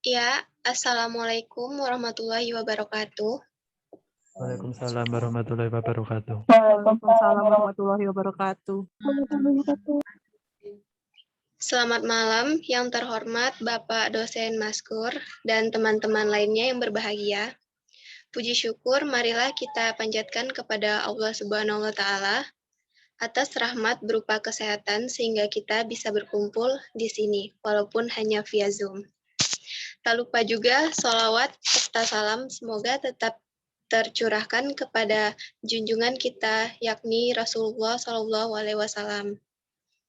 Ya, Assalamualaikum warahmatullahi wabarakatuh. Waalaikumsalam warahmatullahi wabarakatuh. Waalaikumsalam warahmatullahi wabarakatuh. Selamat malam yang terhormat Bapak dosen Maskur dan teman-teman lainnya yang berbahagia. Puji syukur marilah kita panjatkan kepada Allah Subhanahu wa taala atas rahmat berupa kesehatan sehingga kita bisa berkumpul di sini walaupun hanya via Zoom. Tak lupa juga sholawat serta salam semoga tetap tercurahkan kepada junjungan kita yakni Rasulullah Shallallahu Alaihi Wasallam.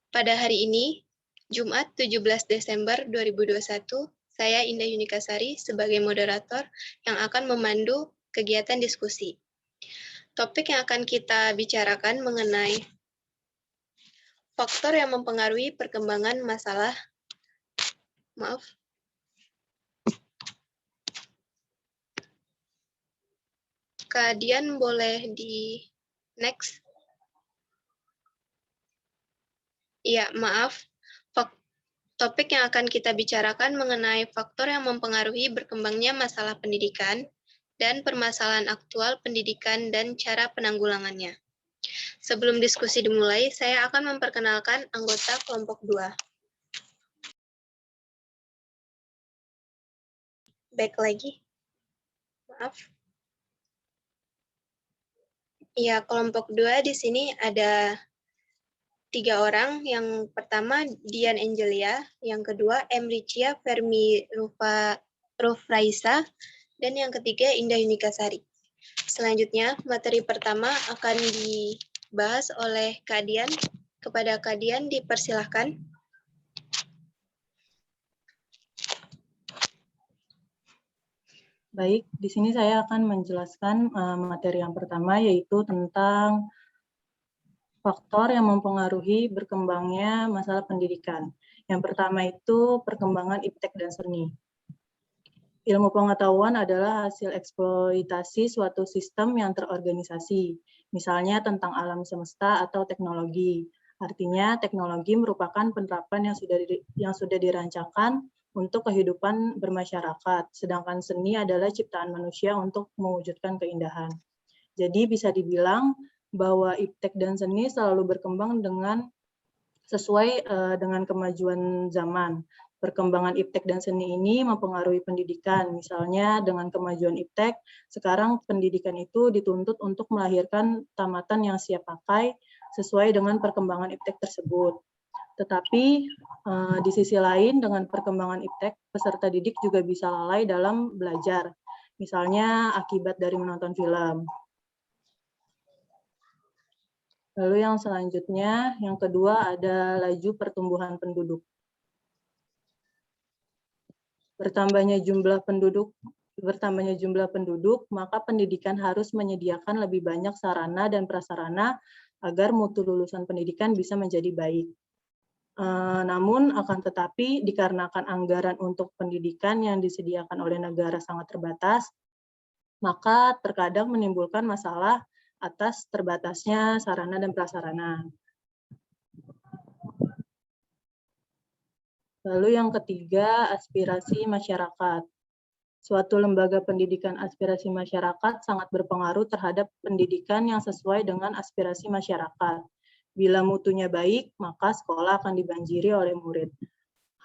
Pada hari ini, Jumat 17 Desember 2021, saya Indah Yunikasari sebagai moderator yang akan memandu kegiatan diskusi. Topik yang akan kita bicarakan mengenai faktor yang mempengaruhi perkembangan masalah. Kemudian boleh di next. Iya, maaf. Topik yang akan kita bicarakan mengenai faktor yang mempengaruhi berkembangnya masalah pendidikan dan permasalahan aktual pendidikan dan cara penanggulangannya. Sebelum diskusi dimulai, saya akan memperkenalkan anggota kelompok 2. Back lagi. Maaf. Iya, kelompok 2 di sini ada 3 orang. Yang pertama Dian Angelia, yang kedua Emricia Fermi Rufraisa, dan yang ketiga Indah Yunikasari. Selanjutnya, materi pertama akan dibahas oleh Kak Dian. Kepada Kak Dian dipersilahkan. Baik, di sini saya akan menjelaskan materi yang pertama, yaitu tentang faktor yang mempengaruhi berkembangnya masalah pendidikan. Yang pertama itu perkembangan iptek dan seni. Ilmu pengetahuan adalah hasil eksploitasi suatu sistem yang terorganisasi, misalnya tentang alam semesta atau teknologi. Artinya, teknologi merupakan penerapan yang sudah dirancangkan untuk kehidupan bermasyarakat, sedangkan seni adalah ciptaan manusia untuk mewujudkan keindahan. Jadi bisa dibilang bahwa iptek dan seni selalu berkembang sesuai dengan kemajuan zaman. Perkembangan iptek dan seni ini mempengaruhi pendidikan. Misalnya dengan kemajuan iptek, sekarang pendidikan itu dituntut untuk melahirkan tamatan yang siap pakai sesuai dengan perkembangan iptek tersebut. Tetapi di sisi lain dengan perkembangan iptek, peserta didik juga bisa lalai dalam belajar. Misalnya akibat dari menonton film. Lalu yang selanjutnya, yang kedua ada laju pertumbuhan penduduk. Bertambahnya jumlah penduduk, maka pendidikan harus menyediakan lebih banyak sarana dan prasarana agar mutu lulusan pendidikan bisa menjadi baik. Namun akan tetapi dikarenakan anggaran untuk pendidikan yang disediakan oleh negara sangat terbatas, maka terkadang menimbulkan masalah atas terbatasnya sarana dan prasarana. Lalu yang ketiga, aspirasi masyarakat. Suatu lembaga pendidikan aspirasi masyarakat sangat berpengaruh terhadap pendidikan yang sesuai dengan aspirasi masyarakat. Bila mutunya baik, maka sekolah akan dibanjiri oleh murid.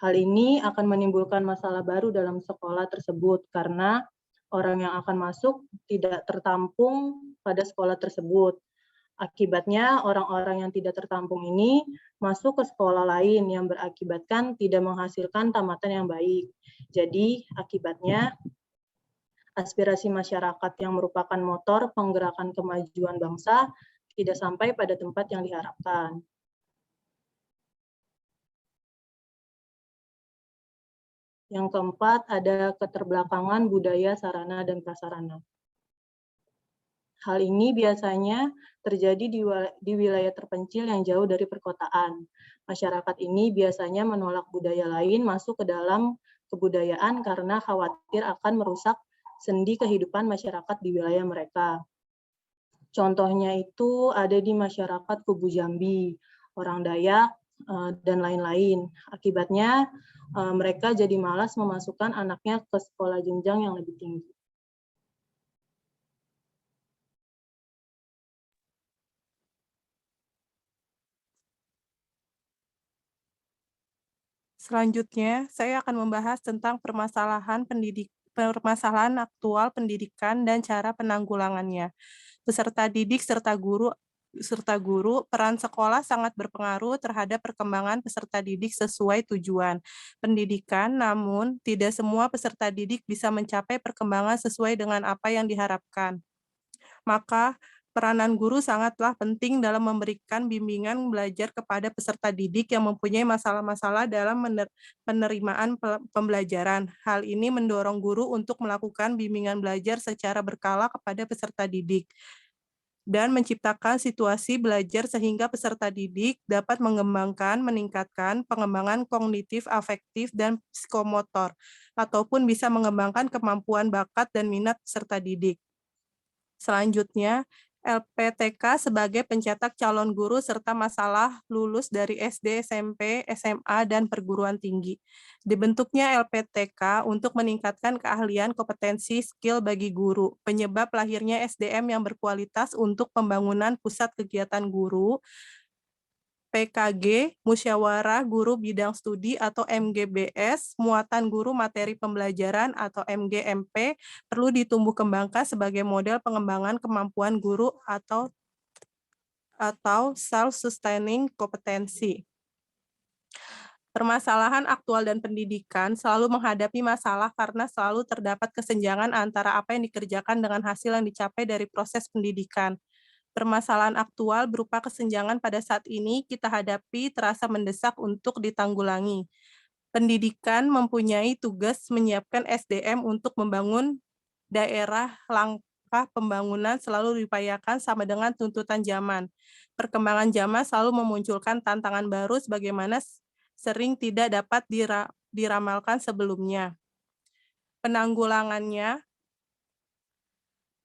Hal ini akan menimbulkan masalah baru dalam sekolah tersebut karena orang yang akan masuk tidak tertampung pada sekolah tersebut. Akibatnya, orang-orang yang tidak tertampung ini masuk ke sekolah lain yang berakibatkan tidak menghasilkan tamatan yang baik. Jadi, akibatnya, aspirasi masyarakat yang merupakan motor penggerakkan kemajuan bangsa tidak sampai pada tempat yang diharapkan. Yang keempat, ada keterbelakangan budaya, sarana, dan prasarana. Hal ini biasanya terjadi di wilayah terpencil yang jauh dari perkotaan. Masyarakat ini biasanya menolak budaya lain masuk ke dalam kebudayaan karena khawatir akan merusak sendi kehidupan masyarakat di wilayah mereka. Contohnya itu ada di masyarakat Kubu Jambi. Orang Dayak dan lain-lain. Akibatnya mereka jadi malas memasukkan anaknya ke sekolah jenjang yang lebih tinggi. Selanjutnya, saya akan membahas tentang permasalahan aktual pendidikan dan cara penanggulangannya. Peserta didik serta guru, peran sekolah sangat berpengaruh terhadap perkembangan peserta didik sesuai tujuan pendidikan, namun tidak semua peserta didik bisa mencapai perkembangan sesuai dengan apa yang diharapkan. Maka, peranan guru sangatlah penting dalam memberikan bimbingan belajar kepada peserta didik yang mempunyai masalah-masalah dalam penerimaan pembelajaran. Hal ini mendorong guru untuk melakukan bimbingan belajar secara berkala kepada peserta didik dan menciptakan situasi belajar sehingga peserta didik dapat meningkatkan pengembangan kognitif, afektif, dan psikomotor, ataupun bisa mengembangkan kemampuan bakat dan minat peserta didik. Selanjutnya, LPTK sebagai pencetak calon guru serta masalah lulus dari SD, SMP, SMA, dan perguruan tinggi. Dibentuknya LPTK untuk meningkatkan keahlian, kompetensi, skill bagi guru, penyebab lahirnya SDM yang berkualitas untuk pembangunan pusat kegiatan guru, PKG, Musyawarah Guru Bidang Studi atau MGBS, muatan guru materi pembelajaran atau MGMP, perlu ditumbuh kembangkan sebagai model pengembangan kemampuan guru atau self-sustaining kompetensi. Permasalahan aktual dan pendidikan selalu menghadapi masalah karena selalu terdapat kesenjangan antara apa yang dikerjakan dengan hasil yang dicapai dari proses pendidikan. Permasalahan aktual berupa kesenjangan pada saat ini kita hadapi terasa mendesak untuk ditanggulangi. Pendidikan mempunyai tugas menyiapkan SDM untuk membangun daerah. Langkah pembangunan selalu diupayakan sama dengan tuntutan zaman. Perkembangan zaman selalu memunculkan tantangan baru sebagaimana sering tidak dapat diramalkan sebelumnya. Penanggulangannya,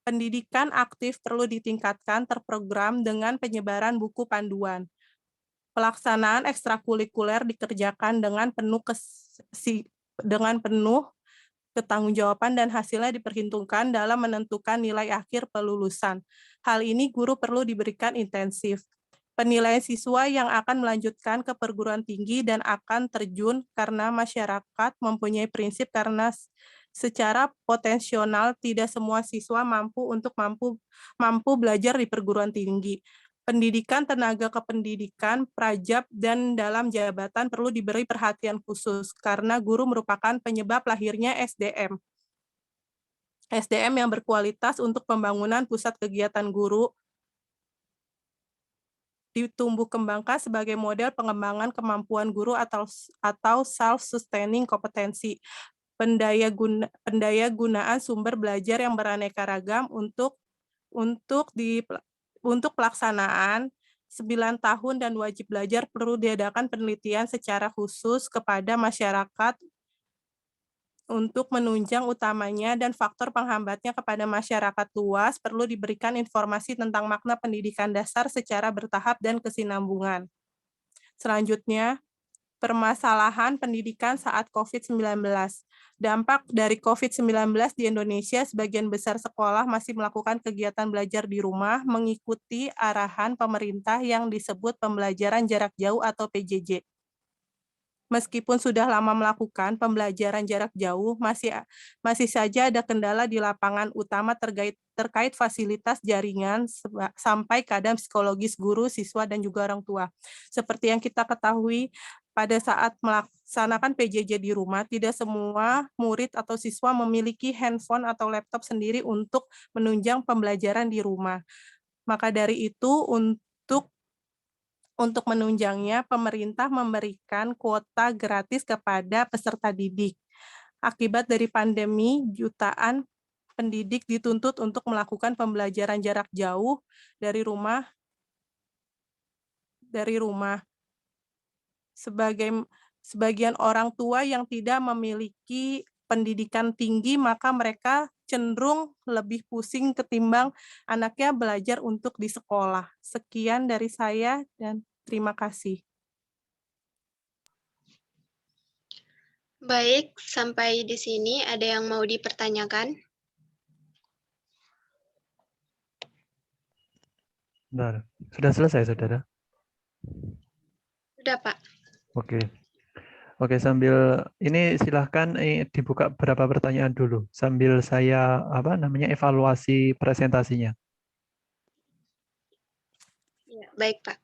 pendidikan aktif perlu ditingkatkan terprogram dengan penyebaran buku panduan. Pelaksanaan ekstrakurikuler dikerjakan dengan penuh ketanggung-jawaban dan hasilnya diperhitungkan dalam menentukan nilai akhir pelulusan. Hal ini guru perlu diberikan intensif. Penilaian siswa yang akan melanjutkan ke perguruan tinggi dan akan terjun karena masyarakat mempunyai prinsip karena secara potensial tidak semua siswa mampu belajar di perguruan tinggi. Pendidikan, tenaga kependidikan, prajab, dan dalam jabatan perlu diberi perhatian khusus karena guru merupakan penyebab lahirnya SDM. SDM yang berkualitas untuk pembangunan pusat kegiatan guru ditumbuh kembangkan sebagai model pengembangan kemampuan guru atau self-sustaining kompetensi. Pendaya gunaan sumber belajar yang beraneka ragam untuk pelaksanaan 9 tahun dan wajib belajar perlu diadakan penelitian secara khusus kepada masyarakat untuk menunjang utamanya dan faktor penghambatnya kepada masyarakat luas perlu diberikan informasi tentang makna pendidikan dasar secara bertahap dan kesinambungan. Selanjutnya, permasalahan pendidikan saat COVID-19. Dampak dari COVID-19 di Indonesia, sebagian besar sekolah masih melakukan kegiatan belajar di rumah mengikuti arahan pemerintah yang disebut pembelajaran jarak jauh atau PJJ. Meskipun sudah lama melakukan pembelajaran jarak jauh, masih saja ada kendala di lapangan utama terkait fasilitas jaringan sampai kadang psikologis guru, siswa, dan juga orang tua. Seperti yang kita ketahui, pada saat melaksanakan PJJ di rumah, tidak semua murid atau siswa memiliki handphone atau laptop sendiri untuk menunjang pembelajaran di rumah. Maka dari itu, untuk menunjangnya, pemerintah memberikan kuota gratis kepada peserta didik. Akibat dari pandemi, jutaan pendidik dituntut untuk melakukan pembelajaran jarak jauh dari rumah. Sebagian orang tua yang tidak memiliki pendidikan tinggi, maka mereka cenderung lebih pusing ketimbang anaknya belajar untuk di sekolah. Sekian dari saya dan terima kasih. Baik, sampai di sini ada yang mau dipertanyakan? Benar. Sudah selesai, Saudara? Sudah, Pak. Oke. Oke, sambil ini silahkan dibuka beberapa pertanyaan dulu sambil saya evaluasi presentasinya. Ya, baik, Pak.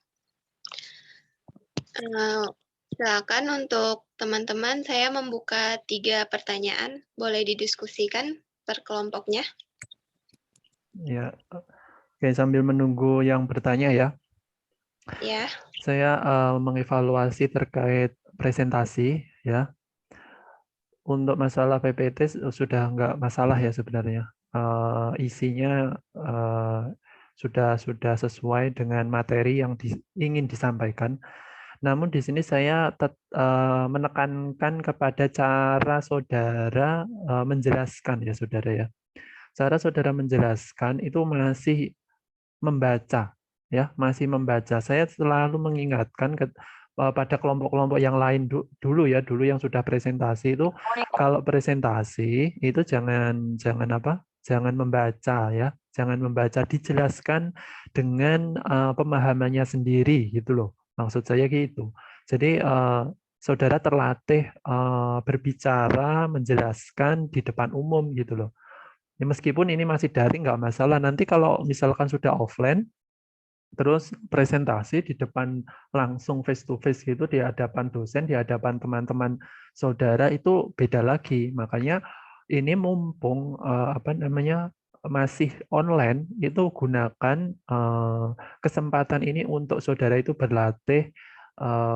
Silakan untuk teman-teman, saya membuka 3 pertanyaan. Boleh didiskusikan per kelompoknya. Ya. Oke, sambil menunggu yang bertanya ya. Ya. Saya mengevaluasi terkait presentasi ya. Untuk masalah PPT sudah nggak masalah ya sebenarnya. Isinya sudah sesuai dengan materi yang ingin disampaikan. Namun di sini saya menekankan kepada cara saudara menjelaskan ya saudara ya. Cara saudara menjelaskan itu masih membaca ya, masih membaca. Saya selalu mengingatkan pada kelompok-kelompok yang lain dulu yang sudah presentasi itu, kalau presentasi itu jangan membaca ya, jangan membaca, dijelaskan dengan pemahamannya sendiri gitu loh. Maksud saya gitu. Jadi saudara terlatih berbicara, menjelaskan di depan umum gitu loh. Ya, meskipun ini masih daring nggak masalah. Nanti kalau misalkan sudah offline, terus presentasi di depan langsung face to face gitu, di hadapan dosen, di hadapan teman-teman saudara, itu beda lagi. Makanya ini mumpung masih online, itu gunakan kesempatan ini untuk saudara itu berlatih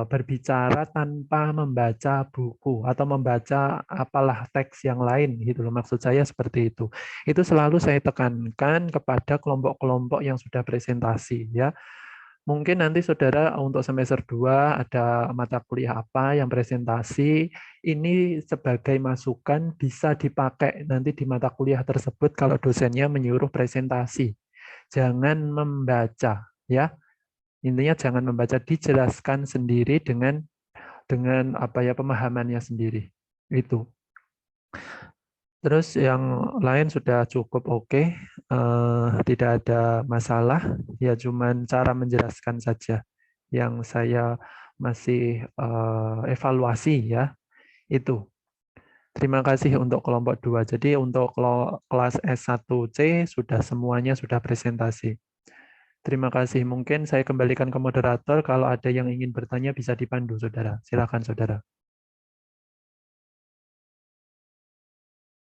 berbicara tanpa membaca buku atau membaca apalah teks yang lain gitu loh. Maksud saya seperti itu. Itu selalu saya tekankan kepada kelompok-kelompok yang sudah presentasi ya. Mungkin nanti saudara untuk semester 2 ada mata kuliah apa yang presentasi, ini sebagai masukan bisa dipakai nanti di mata kuliah tersebut kalau dosennya menyuruh presentasi. Jangan membaca ya. Intinya jangan membaca, dijelaskan sendiri dengan pemahamannya sendiri. Itu. Terus yang lain sudah cukup oke, tidak ada masalah, ya cuman cara menjelaskan saja yang saya masih evaluasi ya, itu. Terima kasih untuk kelompok 2. Jadi untuk kelas S1C semuanya sudah presentasi. Terima kasih. Mungkin saya kembalikan ke moderator, kalau ada yang ingin bertanya bisa dipandu, saudara. Silakan, saudara.